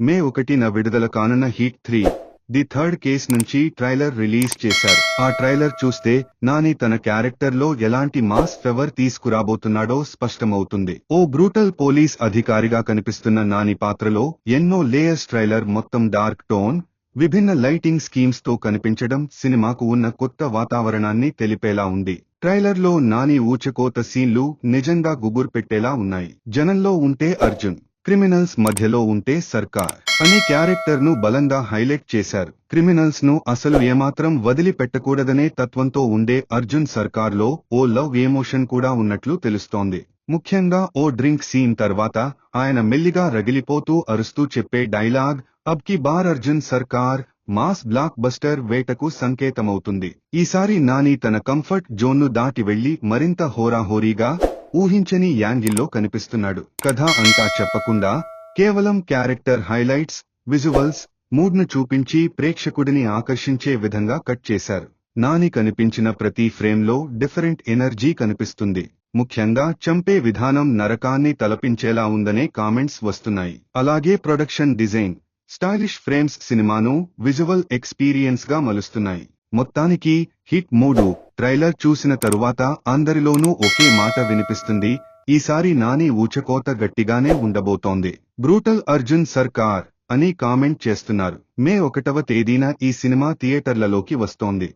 మే 1న విడుదల కానున్న hit 3 the third case నుంచి ట్రైలర్ రిలీజ్ చేశారు. ఆ ట్రైలర్ చూస్తే నాని తన క్యారెక్టర్లో ఎలాంటి మాస్ ఫెవర్ తీసుకురాబోతున్నాడో స్పష్టమవుతుంది. ఓ బ్రూటల్ పోలీస్ అధికారిగా కనిపిస్తున్న నాని పాత్రలో ఎన్నో లేయర్స్. ట్రైలర్ మొత్తం డార్క్ టోన్, విభిన్న లైటింగ్ స్కీమ్స్ తో కనిపించడం సినిమాకు ఉన్న కొత్త వాతావరణాన్ని తెలిపేలా ఉంది. ట్రైలర్లో నాని ఊచకోత సీన్లు నిజంగా గుబురు పెట్టేలా ఉన్నాయి. జనంలో ఉంటే అర్జున్, క్రిమినల్స్ మధ్యలో ఉంటే సర్కార్ అనే క్యారెక్టర్ను బలంగా హైలైట్ చేశారు. క్రిమినల్స్ ను అసలు ఏమాత్రం వదిలిపెట్టకూడదనే తత్వంతో ఉండే అర్జున్ సర్కార్లో ఓ లవ్ ఎమోషన్ కూడా ఉన్నట్లు తెలుస్తోంది. ముఖ్యంగా ఓ డ్రింక్ సీన్ తర్వాత ఆయన మెల్లిగా రగిలిపోతూ అరుస్తూ చెప్పే డైలాగ్ అబ్ కీ బార్ అర్జున్ సర్కార్ మాస్ బ్లాక్ బస్టర్ వేటకు సంకేతమవుతుంది. ఈసారి నాని తన కంఫర్ట్ జోన్ను దాటి వెళ్లి మరింత హోరాహోరీగా, ఊహించని యాంగిల్లో కనిపిస్తున్నాడు. కథ అంతా చెప్పకుండా కేవలం క్యారెక్టర్ హైలైట్స్, విజువల్స్, మూడ్ను చూపించి ప్రేక్షకుడిని ఆకర్షించే విధంగా కట్ చేశారు. నాని కనిపించిన ప్రతి ఫ్రేమ్లో డిఫరెంట్ ఎనర్జీ కనిపిస్తుంది. ముఖ్యంగా చంపే విధానం నరకాన్ని తలపించేలా ఉందనే కామెంట్స్ వస్తున్నాయి. అలాగే ప్రొడక్షన్ డిజైన్, స్టైలిష్ ఫ్రేమ్స్ సినిమాను విజువల్ ఎక్స్పీరియన్స్ గా మలుస్తున్నాయి. మొత్తానికి హిట్ 3 ట్రైలర్ చూసిన తరువాత అందరిలోనూ ఒకే మాట వినిపిస్తుంది. ఈసారి నాని ఊచకోత గట్టిగానే ఉండబోతోంది. బ్రూటల్ అర్జున్ సర్కార్ అని కామెంట్ చేస్తున్నారు. మే 1వ తేదీన ఈ సినిమా థియేటర్లలోకి వస్తోంది.